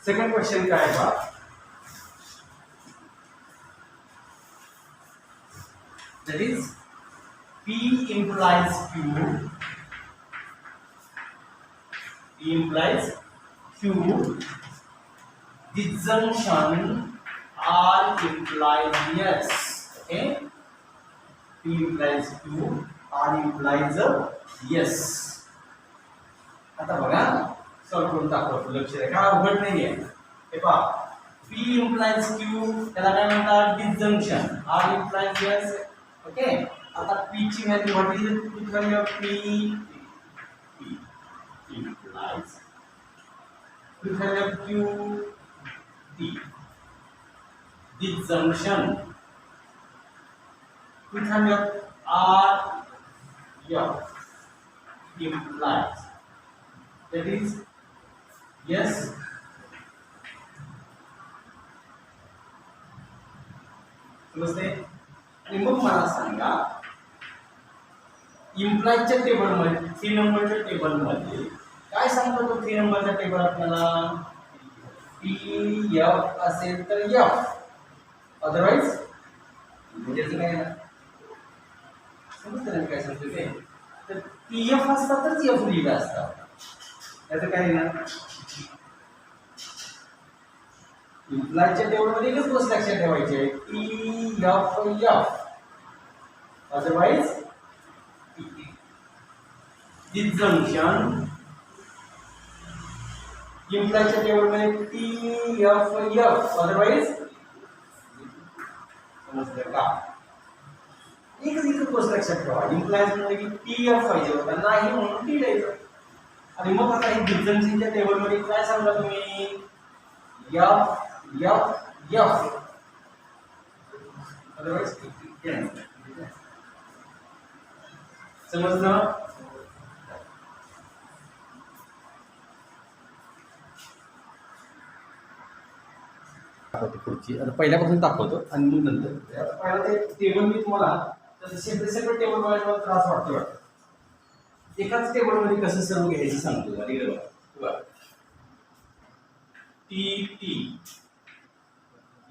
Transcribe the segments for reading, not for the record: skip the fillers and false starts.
Second question काय आहे पहा. That is P implies Q. P implies Q. Disjunction R implies yes. Okay. P implies Q. R implies yes. आता बघा solve करून दाखवतो. लक्ष द्या, काय अवघड नाहीये. हे पहा P implies Q त्याला काय म्हणतात disjunction. R implies yes. Okay. आता P ची value what is it value of P implies P value of Q T disjunction P value of R implies that is yes. समजते. आणि मग मला सांगा इम्प्लायच्या टेबल मध्ये 3 नंबरच्या टेबल मध्ये काय सांगतो तो 3 नंबरचा टेबल आपल्याला पी एफ असेल तर एफ अदरवाइज म्हणजे काय ना समजतं ना काय सांगतो ते. तर पी एफ असता तरच एफ लिहिला असता. याचं काय ना इम्प्लायच्या टेबल मध्ये एकच गोष्ट लक्षात ठेवायची आहे P F F otherwise disjunction इम्प्लायच्या टेबल मध्ये पी एफ एफ अदरवाइज समजलं का. एकच गोष्ट लक्षात ठेवा इम्प्लायज मध्ये की पी एफ पाहिजे होता नाही म्हणून टी द्यायचं. आणि मग आता हे डिसजंक्शनच्या टेबल मध्ये काय सांगता तुम्ही एफ एफ एफ अदरवाइज समजलं. पुढची आता पहिल्यापासून दाखवतो आणि मग नंतर आता पहिला ते टेबल मी तुम्हाला सेपरेट टेबल बघायला त्रास वाटतो. एकाच टेबल मध्ये कसं सर्व घ्यायचं सांगतो. टी टी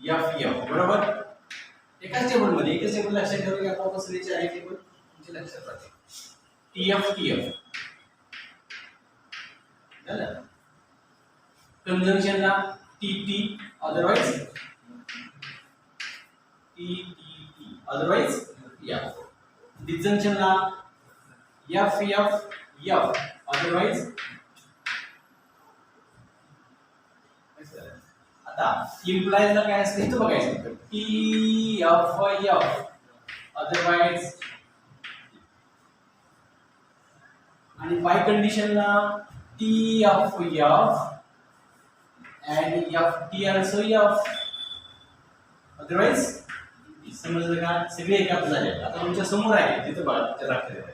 एफ एफ बरोबर एकाच टेबल मध्ये एकच टेबल लक्षात ठेवा की आपण बसलेले आहे टेबल तुमच्या लक्षात राहते. टी एफ झालं. कंजंक्शनला T T otherwise T T T otherwise F. डिसजंक्शनला एफ एफ एफ अदरवाइज. आता इम्प्लायजला काय असतं इथं बघायचं टी एफ एफ अदरवाइज. आणि बाय कंडिशनला T F F and ft also f otherwise. समजलं का. सगळे एकाच झाले. आता तुमच्या समोर आहे तिथे बघा लक्षात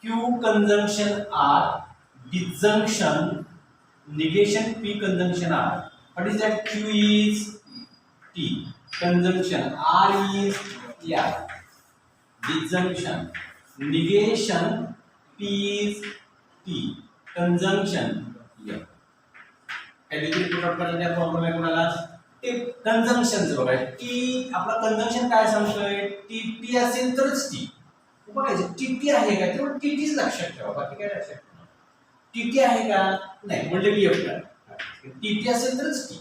Q conjunction R disjunction negation P conjunction R. What is that? Q is T conjunction R is F disjunction negation P is T conjunction F. Degree product करण्याचा प्रॉब्लेम आहे कोणाला ते कंजंक्शनचं बघा. टी आपला कंजंक्शन काय सांगतोय टी टी असेल तरच टी बघायचं. टी टी आहे का तेव्हा टी टीच लक्षात ठेवा बाकी काय लक्षात ठेवा. टी टी आहे का नाही म्हणजे की एफ टी टी असेल तरच टी.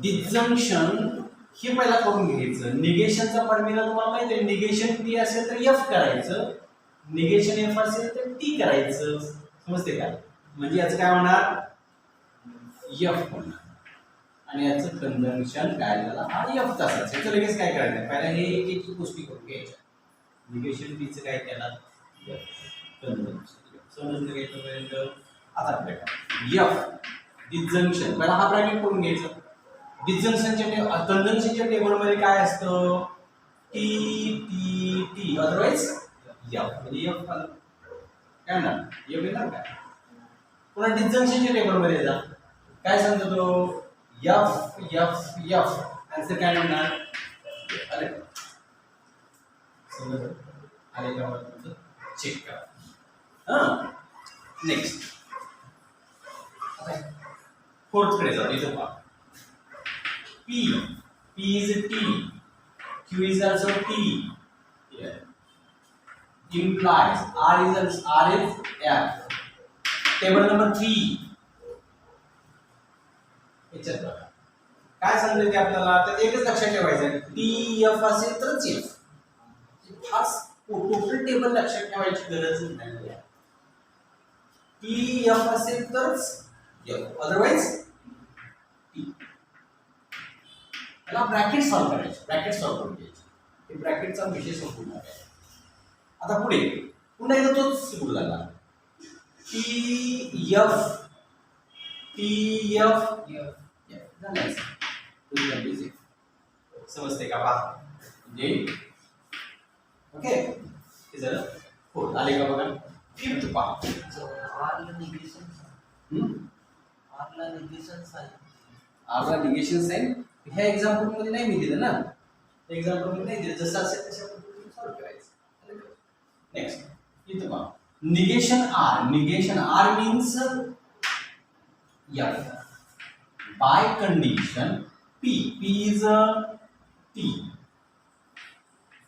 डिसजंक्शन हे पहिला करून घ्यायचं. निगेशनचा फॉर्म्युला तुम्हाला माहिती आहे. निगेशन टी असेल तर एफ करायचं निगेशन एफ असेल तर टी करायचं. समजते का. म्हणजे याचं काय होणार एफ होणार आणि याचं कंजंक्शन काय झालं हा एफ तसाच. याचं लगेच काय करायचं पहिला हे एक एक गोष्टी करून घ्यायच्या. निगेशन टीचं काय केला कंजंक्शन. समजलं का इथपर्यंत. आता आपल्याकडे एफ डिसजंक्शन पहिला हा ब्रॅकेट करून घ्यायचं. डिसजंक्शनच्या कंजंक्शनच्या टेबलमध्ये काय असतं T T T otherwise F म्हणजे एफ काय ना एफ येणार काय. पुन्हा डिसजंक्शनच्या टेबल मध्ये जा काय सांगतो तो एफ एफ एफ आन्सर काय म्हणणार. अरे समजलं आले का चेक करा. नेक्स्ट फोर्थ कडे जाऊ इथं पहा P is T, Q is also T. Here implies R is F. Table number 3. याच्यात बघा काय सांगितलं ते आपल्याला तर एकच लक्षात ठेवायचं टी एफ असेल तरच एफ खास टोटल टेबल लक्षात ठेवायची गरज नाही टी एफ असेल तरच एफ अदरवाइज टी त्याला ब्रॅकेट सॉल्व करायचे ब्रॅकेट सॉल्व करून घ्यायचे हे ब्रॅकेटचा विषय संपूर्ण आहे आता पुढे पुन्हा एकदा तोच सुरू झाला टी एफ समजते का पहा म्हणजे ओके हे झालं हो आले का बघा फिफ्थ पहा आरला निगेशन साइन ह्या एक्झाम्पल मध्ये नाही मी दिलं ना एक्झाम्पल मध्ये नाही दिलं जसं असेल तशा पद्धतीने सॉल्व करायचं नेक्स्ट इथं पहा negation R means F by condition P is T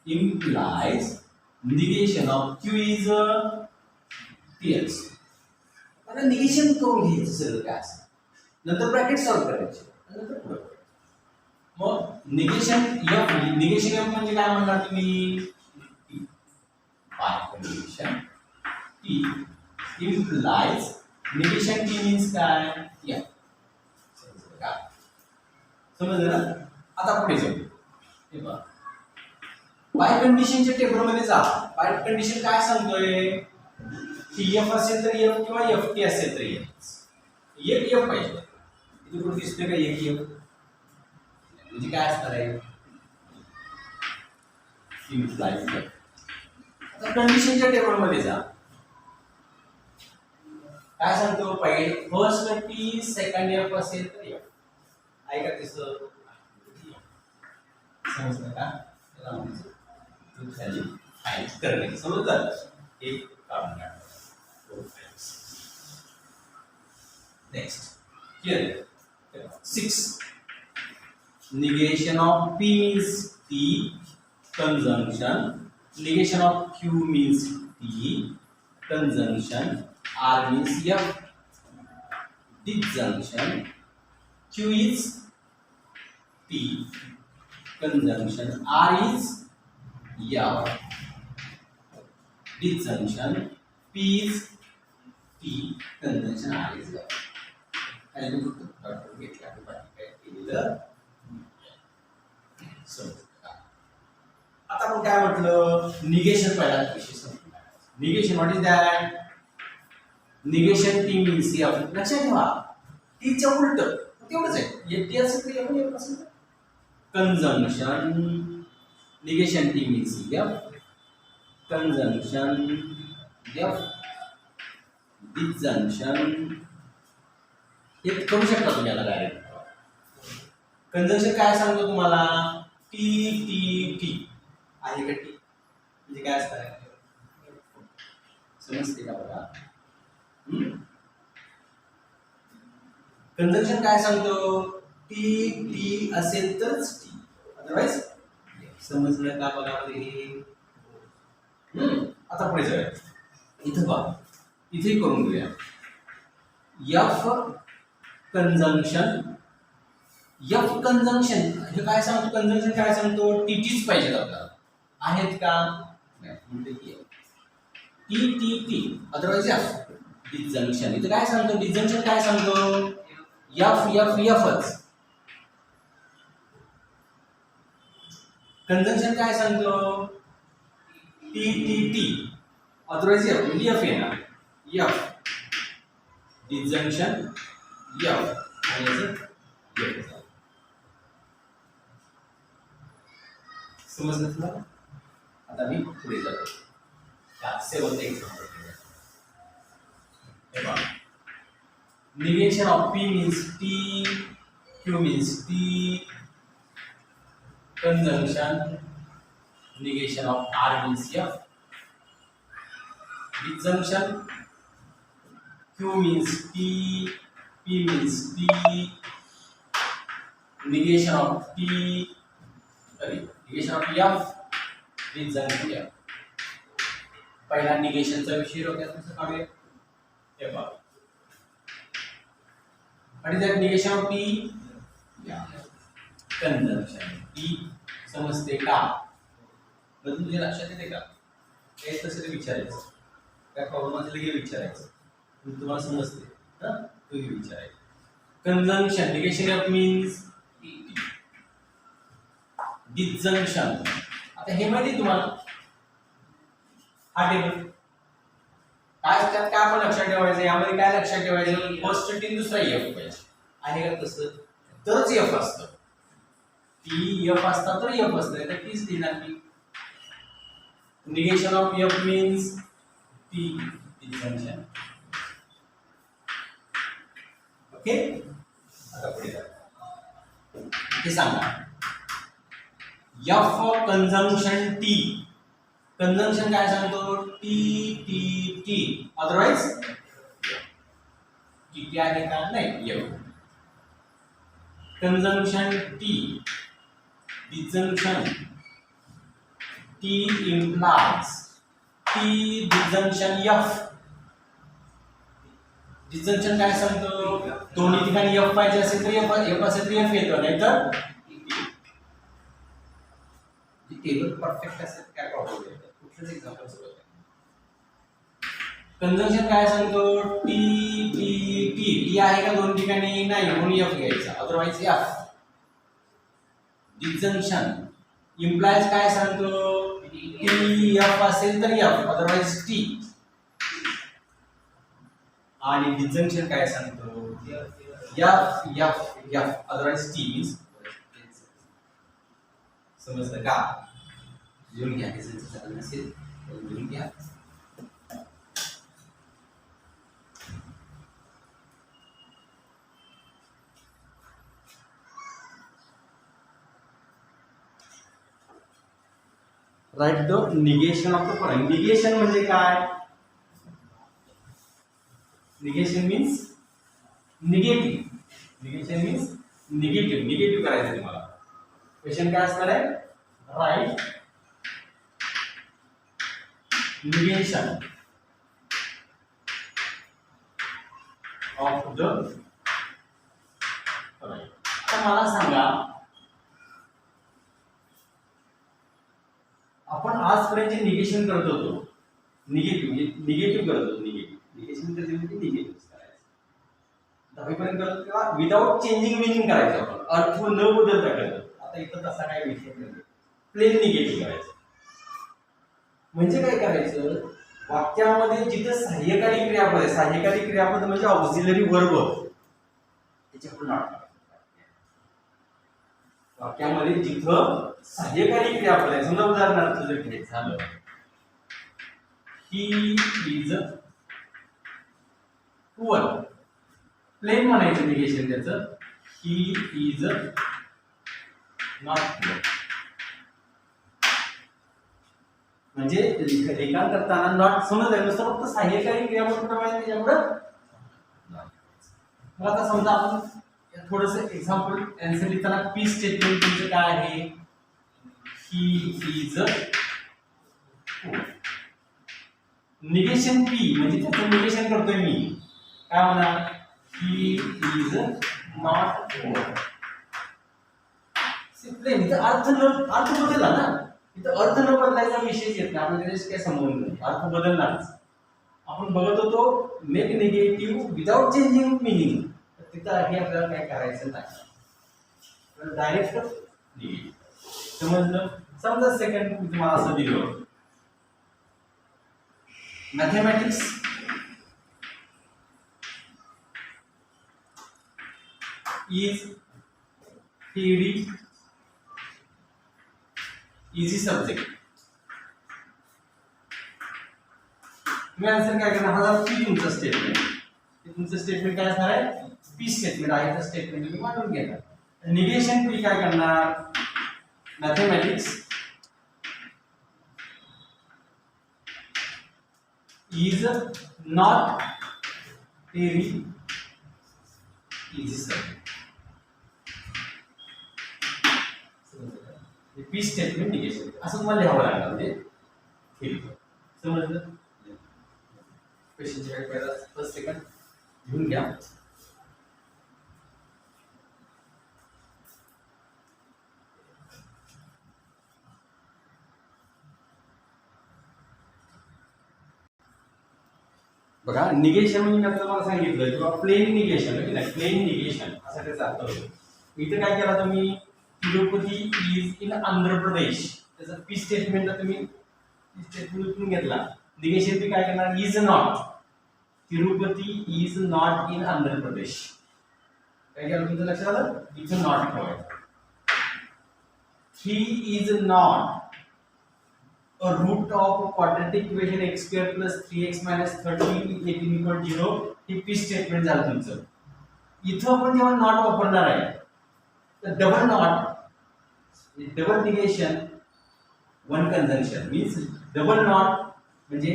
implies negation of Q is TX आता निगेशन करून घ्यायचं सगळं काय असं नंतर ब्रॅकेट सॉल्व करायचे नंतर पुढे मग निगेशन F म्हणजे काय म्हणणार तुम्ही by condition P implies negation T means काय या समजलं ना आता पुढे जाऊ हे पहा बाय कंडिशनच्या टेबल मध्ये जा बाय कंडिशन काय सांगतोय की एफ असेल तर एफ किंवा एफ टी असेल तर एक एफ पाहिजे इथे कुठे दिसतोय का एक एफ म्हणजे काय असणार आहे इम्प्लाइज आता कंडिशनच्या टेबल मध्ये जा काय सांगतो पहिले फर्स्ट टी सेकंड एफ असेल तर एफ आहे का तसं समजलं का त्याला म्हणतो खाली फाइल करणे समजलं एक काम next here 6 negation of P means T conjunction negation of Q means T conjunction R means F disjunction Q is T conjunction R is F disjunction P is T conjunction R is F आणि doctor घेतला काय केलेलं आता आपण काय म्हटलं negation पहिला विषय समजून negation what is that negation T means F लक्षात ठेवा टीच्या उलट तेवढंच आहे एक टी असेल तर एफ असेल conjunction negation T means F conjunction F disjunction हे करू शकता तुम्ही आता डायरेक्ट कंजंक्शन काय सांगतो तुम्हाला टी टी टी आहे का टी म्हणजे काय असतं समजते का बघा कंजंक्शन काय सांगतो टी टी असेल तरच टी अदरवाइज समजलं का बघा हे आता पुढे जाऊया इथं बघा इथे करून घेऊया एफ कंजंक्शन एफ कंजंक्शन हे काय सांगतो कंजंक्शन काय सांगतो टीटीच पाहिजे आपल्याला आहेत का म्हणजे T T T otherwise F disjunction इथे काय सांगतो डिसजंक्शन काय सांगतो एफ एफ एफच कंजंक्शन काय सांगतो T T T otherwise F म्हणजे एफ येणार एफ डिसजंक्शन एफ आणि एफ समजलं तुला आता मी पुढे जातो त्या सेवंथ एक्झाम्पल हे बघा negation of P means T Q means T conjunction negation of R means F disjunction Q means T P means T, negation of T, sorry, negation of F, disjunction F. पहिला निगेशनचा विषय डोक्यात कसं काढूया हे बघा. आणि त्यात negation of T conjunction T समजते का? म्हणजे तुझ्या लक्षात येते का? हे तसं ते विचारायचं. काय प्रॉब्लेम असेल की विचारायचं. तुम्हाला समजते ना? तुम्ही विचारायचं. Conjunction negation of means disjunction. आता हे माहिती तुम्हाला हा टेबल काय त्यात काय आपण लक्षात ठेवायचं यामध्ये काय लक्षात ठेवायचं फर्स्ट टी दुसरा एफ पाहिजे आहे का तसं तरच एफ असतं टी एफ असता तर एफ असतं तर तीच लिहिणार की negation of F means T disjunction. Okay आता पुढे जा हे सांगा एफ कंजंक्शन टी कंजंक्शन काय सांगतो T T T otherwise T T आहे का नाही F conjunction T disjunction T implies T disjunction F disjunction काय सांगतो दोन्ही ठिकाणी एफ पाहिजे असेल तर एफ असेल तर एफ येतो नाहीतर टेबल परफेक्ट असेल काय प्रॉब्लेम नाही कुठलंच एक्झाम्पल सोडत कंजंक्शन काय सांगतो टी टी टी टी आहे का दोन ठिकाणी नाही म्हणून एफ घ्यायचा अदरवाइज एफ डिसजंक्शन इम्प्लाइज काय सांगतो टी एफ असेल तर एफ अदरवाइज टी आणि डिसजंक्शन काय सांगतो F F F otherwise T means समजलं का लिहून घ्या डिसजंक्शन चालू नसेल लिहून घ्या. Right the negation of the following. Negation म्हणजे काय negation means negative negation means negative करायचं तुम्हाला. क्वेश्चन काय असणार आहे right negation of the following. आता मला सांगा आपण आजपर्यंत जे निगेशन करत होतो निगेटिव्ह करत होतो निगेशन म्हणजे निगेटिव्ह करायचं 10वी पर्यंत करत किंवा विदाउट चेंजिंग मीनिंग करायचं आपण अर्थ न बदलता करत. आता इथं तसा काय विषय नाही प्लेन निगेटिव्ह करायचं म्हणजे काय करायचं वाक्यामध्ये जिथं सहाय्यकारी क्रियापद आहे सहाय्यकारी क्रियापद म्हणजे ऑक्झिलरी वर्ब त्याच्याकडून वाक्यामध्ये जिथं सहाय्यकारी क्रियापद आहे समजा उदाहरणार्थ जर घ्यायचं झालं ही इज पुअर प्लेन म्हणायचं निगेशन त्याचं ही इज नॉट पुअर म्हणजे लिखाण करताना नॉट समज आहे नुसतं फक्त सहाय्यकारी क्रियापद प्रमाणे त्याच्यामुळे मग आता समजा आपण थोडस एक्झाम्पल आन्सर लिहिताना पी स्टेटमेंट तुमचं काय आहे ही इज निगेशन पी म्हणजे त्याचं निगेशन करतोय मी काय म्हणा he is not poor. Simply इथं अर्थ बदलला ना इथं अर्थ न बदलायचा विषयच येत नाही आपण त्याच्याशी काय संबंध नाही अर्थ बदलणारच. आपण बघत होतो make negative without changing meaning तिथं हे आपल्याला काय करायचं नाही डायरेक्ट निगेटिव्ह. समजलं समजा सेकंड तुम्हाला असं दिलं mathematics is theory easy subject. तुम्ही आन्सर काय करणार हा पी तुमचं स्टेटमेंट तुमचं स्टेटमेंट काय असणार आहे पी स्टेटमेंट आहे तर स्टेटमेंट तुम्ही मांडून घेणार. निगेशन पी काय करणार mathematics is not theory easy circuit P statement negation असं तुम्हाला लिहावं लागणार म्हणजे ठीक समजलं क्वेश्चनचे काय पहिला फर्स्ट सेकंड घेऊन घ्या बघा निगेशन म्हणजे मी आता तुम्हाला सांगितलं किंवा प्लेन निगेशन की नाही प्लेन निगेशन असा त्याचा अर्थ होतो इथे काय केला तुम्ही तिरुपती इज इन आंध्र प्रदेश त्याचा पी स्टेटमेंटला तुम्ही स्टेटमेंट घेतला निगेशन तुम्ही काय करणार is not Tirupati is not in Andhra Pradesh काय केलं तुमचं लक्षात आलं इज नॉट ठेवायचं 3 is not a root of a quadratic equation x square plus 3x minus 13 18 equal 0 हे पी स्टेटमेंट झालं तुमचं इथं आपण जेव्हा नॉट वापरणार आहे तर double not double negation one conjunction means double not म्हणजे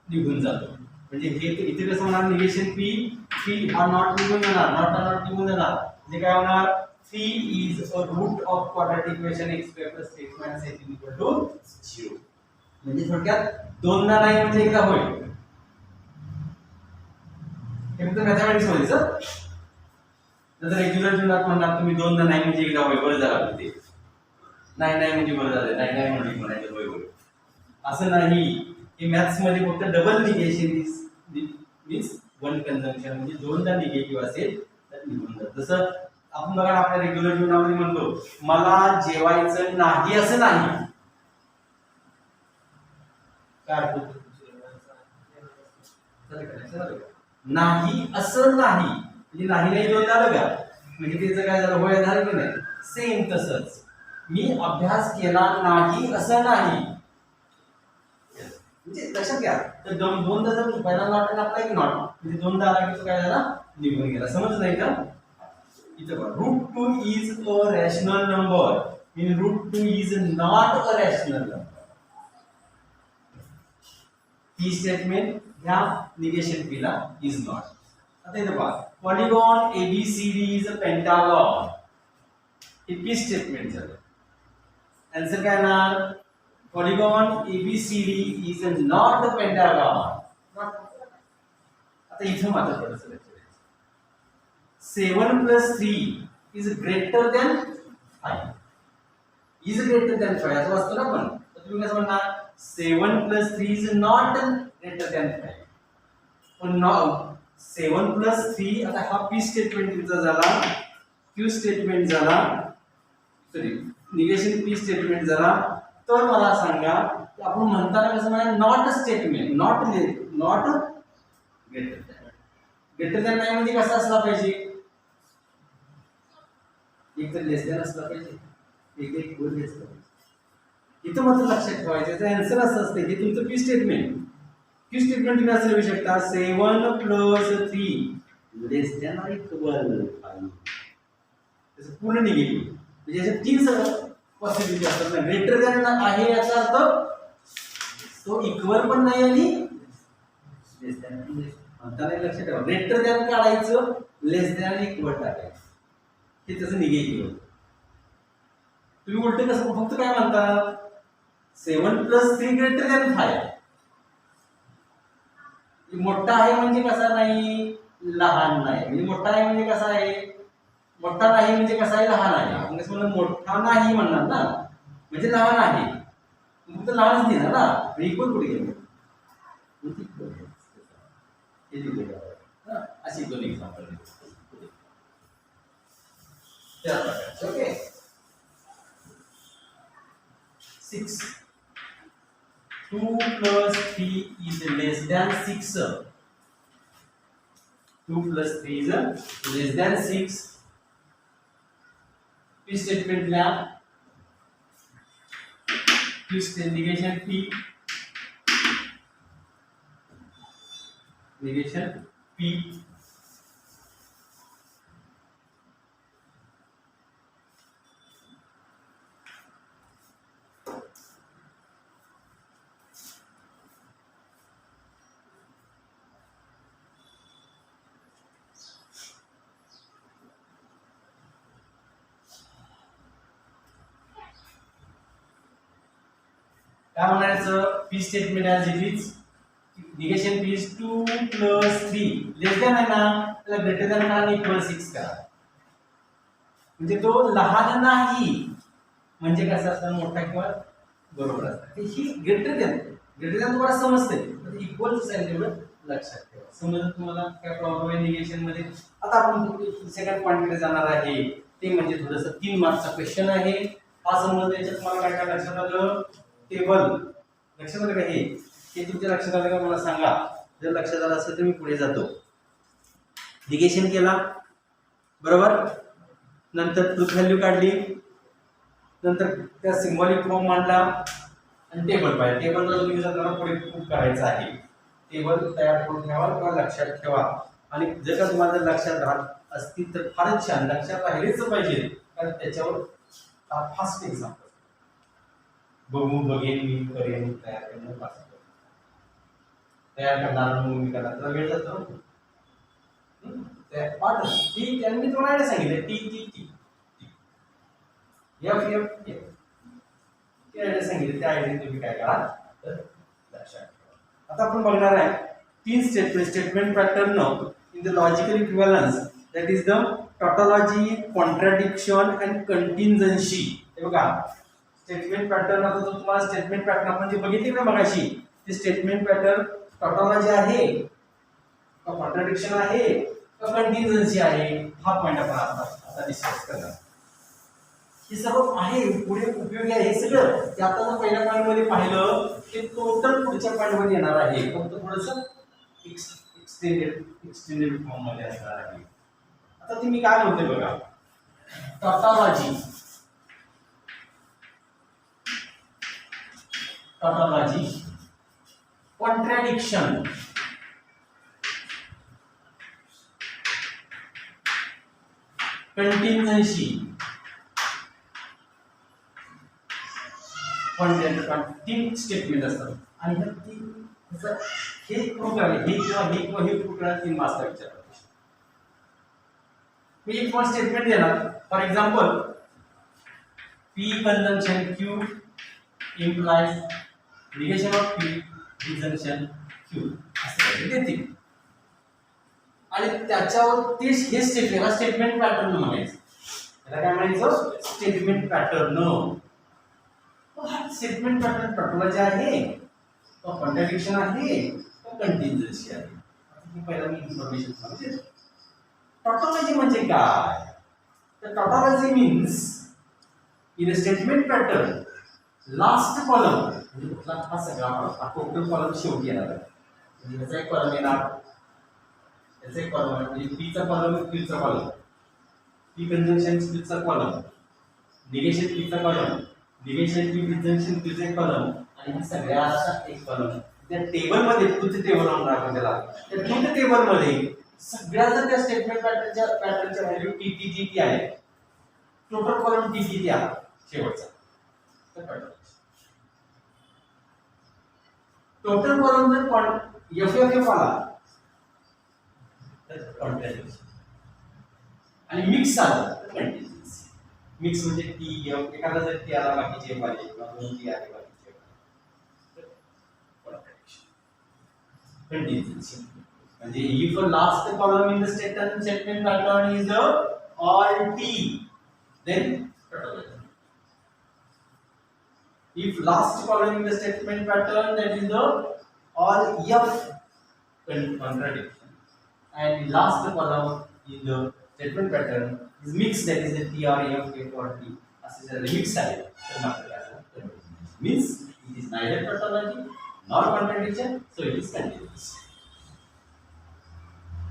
निघून जातो म्हणजे हे इथे कसं होणार निगेशन पी पी हा नॉट निघून जाणार नॉट निघून जाणार म्हणजे काय होणार 3 is a root of quadratic equation x square plus 6 minus 18 equal to 0 म्हणजे थोडक्यात दोनदा नाही म्हणजे एकदा होईल हे फक्त मॅथमॅटिक्स मध्ये सर नंतर रेग्युलर जीवनात म्हणणार तुम्ही दोनदा नाही म्हणजे एकदा होईल बरं झालं ते नाही म्हणजे बरं झालं नाही म्हणजे म्हणायचं होईल असं नाही हे मॅथ्स मध्ये फक्त double negation means one conjunction म्हणजे दोनदा निगेटिव्ह असेल तर निघून जातं जसं आपण बघा आपल्या रेग्युलर जीवनामध्ये म्हणतो मला जेवायचं नाही असं नाही नाही असं नाही म्हणजे नाही दोनदा आलं का म्हणजे त्याचं काय झालं होय झालं की नाही सेम तसंच मी अभ्यास केला नाही असं नाही म्हणजे लक्षात घ्या तर दोनदा जर पहिला नॉट आपला एक नॉट म्हणजे दोनदा आला की तो काय झाला निघून गेला समजलं नाही का इथं बघा root 2 is a rational number mean root 2 is not a rational number he statement ह्या निगेशन पी ला is not आता इथं पहा polygon abcd is a pentagon हे पी स्टेटमेंट झालं आन्सर काय येणार polygon abcd is not a pentagon आता इथं मात्र थोडंसं 7 plus 3 is greater than 5 is greater than 5 असं असतं ना पण तर तुम्ही कसं म्हणणार 7 plus 3 is not greater than 5 पण 7 plus 3 आता हा p स्टेटमेंट तुमचा झाला q स्टेटमेंट झाला सॉरी निगेशन p स्टेटमेंट झाला तर मला सांगा की आपण म्हणताना कसं म्हणणार not statement not greater than नाही म्हणजे कसं असला पाहिजे एक तर लेस दॅन असला पाहिजे एक वर लेस पाहिजे इथं मात्र लक्षात ठेवायचं याचं आन्सर असं असतं की तुमचं पी स्टेटमेंट तुम्ही असं लिहू शकता 7 plus 3 less than or equal 5 त्याचं पूर्ण निगेटिव्ह म्हणजे अशा तीन पॉसिबिलिटी असतात ना ग्रेटर दॅन आहे याचा अर्थ तो इक्वल पण नाही आणि लेस दॅन म्हणताना लक्षात ठेवा ग्रेटर दॅन काढायचं लेस दॅन इक्वल टाकायचं हे त्याचं निगेटिव्ह तुम्ही उलट कसं फक्त काय म्हणता 7 plus 3 greater than 5 मोठा आहे म्हणजे कसा नाही लहान नाही म्हणजे मोठा आहे म्हणजे कसा आहे मोठा नाही म्हणजे कसा आहे लहान आहे आपण कसं म्हणणार मोठा नाही म्हणणार ना म्हणजे लहान आहे फक्त लहानच देणार ना इक्वल कुठे गेलं हे दिलेलं आहे अशी दोन एक्झाम्पल त्या प्रकारचे okay 6 2 plus 3 is less than 6 2 plus 3 is less than 6 p statement ला q negation p negation p as P statement as it is. Negation P is 2 plus 3 less than आहे ना, त्याला greater than करा आणि equal 6 करा. म्हणजे तो लहान नाही म्हणजे कसं असतं, मोठा किंवा बरोबर असतं. ही greater than तुम्हाला समजते, इक्वल असेल तेवढं लक्षात ठेवा. समजा तुम्हाला काय प्रॉब्लेम आहे निगेशन मध्ये. आता आपण सेकंड पॉइंट कडे जाणार आहे, ते म्हणजे थोडंसं 3 मार्कचा क्वेश्चन आहे. हा समज याच्यात तुम्हाला काय काय लक्षात आलं, टेबल लक्षात आलं का, हे तुमच्या लक्षात आलं का मला सांगा. जर लक्षात आलं असेल तर मी पुढे जातो. निगेशन केला बरोबर, नंतर ट्रूथ व्हॅल्यू काढली, नंतर त्या सिंबॉलिक फॉर्म मांडला आणि टेबल पाहिजे. टेबलला तुम्ही जर पुढे खूप करायचं आहे, टेबल तयार करून ठेवा किंवा लक्षात ठेवा. आणि जर का तुम्हाला लक्षात राहत असतील तर फारच छान, लक्षात राहिलेच पाहिजे, कारण त्याच्यावर फास्ट एक्झाम्पल बघू, बघेन, मी करेन, तयार करणं फास्ट तयार करणार, मी करणार, तर वेळ जातो. पाठ टी त्यांनी तुम्हाला सांगितलं, T T T F F F ते आयडिया सांगितले, त्या आयडिया तुम्ही काय करा तर लक्षात ठेवा. आता आपण बघणार आहे 3 statement pattern in the logical equivalence, that is the tautology, contradiction and contingency. हे बघा स्टेटमेंट पॅटर्न. आता तुम्हाला स्टेटमेंट पॅटर्न आपण जे बघितले ना मगाशी, ते स्टेटमेंट पॅटर्न टॉटॉलॉजी आहे का कॉन्ट्राडिक्शन आहे का कंटिन्जन्सी आहे, हा पॉइंट आपण आता डिस्कस करणार. हे सर्व आहे पुढे उपयोगी आहे. हे सगळं ते आता जर पहिल्या पॉइंट मध्ये पाहिलं ते टोटल पुढच्या पॉइंट मध्ये येणार आहे, फक्त थोडंसं एक्सटेंडेड फॉर्म मध्ये असणार आहे. आता तुम्ही काय म्हणते बघा, टॉटॉलॉजी, कॉन्ट्राडिक्शन, कंटिन्जन्सी, तीन स्टेटमेंट असतात. आणि हे प्रूव्ह करायला, हे किंवा हे प्रूव्ह करायला 3 मार्क्सचा विचार करतो. मी एक स्टेटमेंट देणार, for example P conjunction Q implies negation of P disjunction Q असं देतील. आणि त्याच्यावर ते हे स्टेटमेंट पॅटर्न म्हणायचं. त्याला काय म्हणायचं, statement pattern. Statement pattern tautology आहे तो कॉन्ट्राडिक्शन आहे तो कंटिन्जन्सी आहे. पहिला मी इन्फॉर्मेशन सांगते. टॉटॉलॉजी म्हणजे काय, तर tautology means in a statement pattern last column, म्हणजे कुठला हा सगळा टोटल कॉलम शेवटी येणार आहे. म्हणजे ह्याचा एक कॉलम येणार, याचा एक कॉलम म्हणजे पी चा कॉलम, क्यू चा कॉलम, पी कंजंक्शन क्यू चा कॉलम, निगेशन पी चा column, negation P disjunction Q चा कॉलम, आणि ह्या सगळ्याचा एक कॉलम. त्या टेबल मध्ये ट्रूथ टेबल म्हणणार आपण त्याला. त्या ट्रूथ टेबल मध्ये सगळ्याचा त्या स्टेटमेंट पॅटर्नच्या value T T T T आहे. Total column T T T आहे शेवटचा. टोटल कॉलम जर एफ एफ एफ आला तर कॉन्ट्राडिक्शन, आणि मिक्स आला तर कंटिन्जन्सी. मिक्स म्हणजे टी एफ, एखादा जर टी आला बाकीचे एफ आले किंवा 2 टी आले बाकीचे एफ आले तर कॉन्ट्राडिक्शन. कंटिन्जन्सी म्हणजे if a last column in the statement pattern is all T, then tautology. If last column in the statement pattern that is the all F, contradiction, and last column in the statement pattern is mixed, that is the T or F, F or T. As is a mix आहे तर मात्र काय means it is neither tautology nor contradiction, so it is continuous.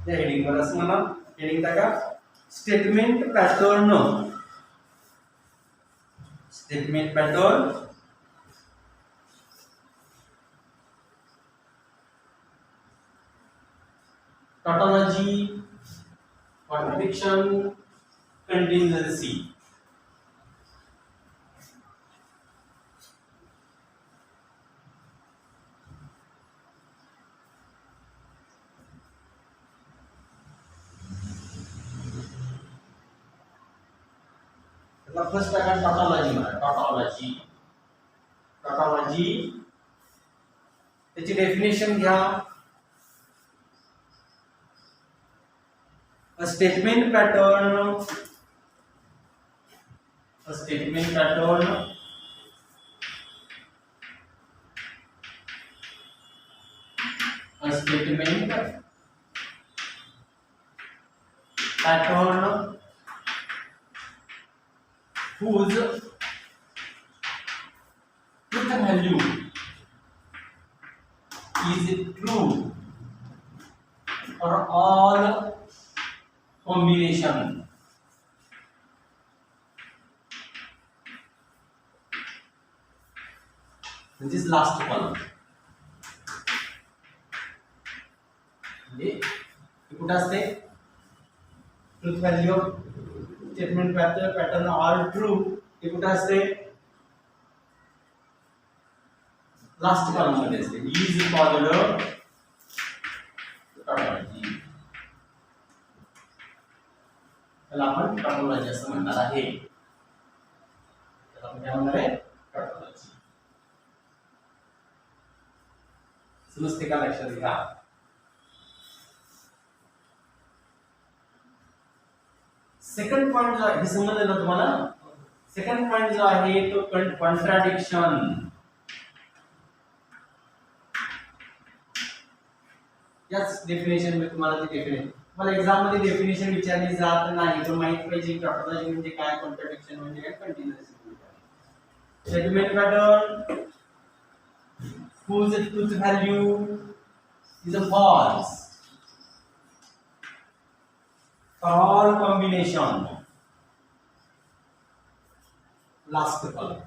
त्या heading वर असं मला heading टाका, statement pattern. Statement pattern tautology, contradiction, contingency. First टाका टॉटॉलॉजी म्हणा. टॉटॉलॉजी त्याची डेफिनेशन घ्या. A statement pattern a statement pattern a statement pattern whose truth value is true for all combination. This is last column. म्हणजे कुठे असते truth value statement pattern all true हे कुठे असते लास्ट कॉलम मध्ये असते. Is called topology. त्याला आपण टॉपोलॉजी असं म्हणणार आहे. त्याला आपण काय म्हणणार आहे टॉपोलॉजी. समजते का लक्षात घ्या. सेकंड पॉइंट जो आहे समजलं ना तुम्हाला. सेकंड पॉइंट जो आहे तो कॉन्ट्राडिक्शन. याच डेफिनेशन मी तुम्हाला ती डेफिनेशन मला एक्झाम मध्ये डेफिनेशन विचारली जात नाही. तो माहित पाहिजे टॉपोलॉजी म्हणजे काय, कॉन्ट्राडिक्शन म्हणजे काय, कंटिन्युअस म्हणजे काय. Statement pattern whose truth value is a false for all combination. Last column.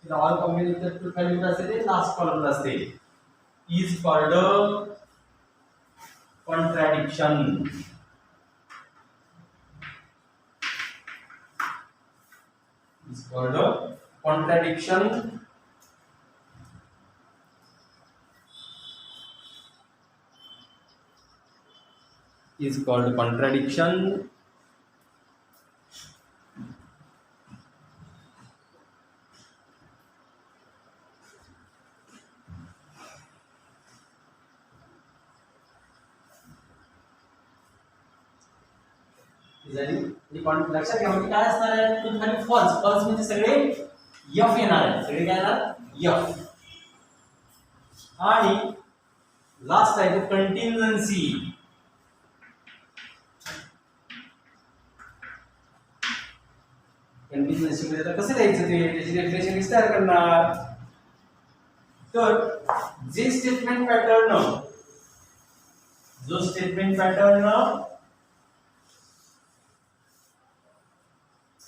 In all combination truth value असते ते last column असते. Is called contradiction. Is called contradiction. Is called contradiction. लक्षात घ्या म्हणजे काय असणार आहे ट्रूथ व्हॅल्यू फॉल्स. फॉल्स म्हणजे सगळे एफ येणार आहे. सगळे काय येणार एफ. आणि लास्ट आहे तो कंटिन्जन्सी. कंटिन्जन्सी मध्ये आता कसं द्यायचं ते त्याची डेफिनेशन विस्तार करणार. तर जे स्टेटमेंट पॅटर्न जो स्टेटमेंट पॅटर्न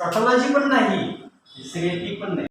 टॉपोलॉजी पण नाही सगळे टी पण नाही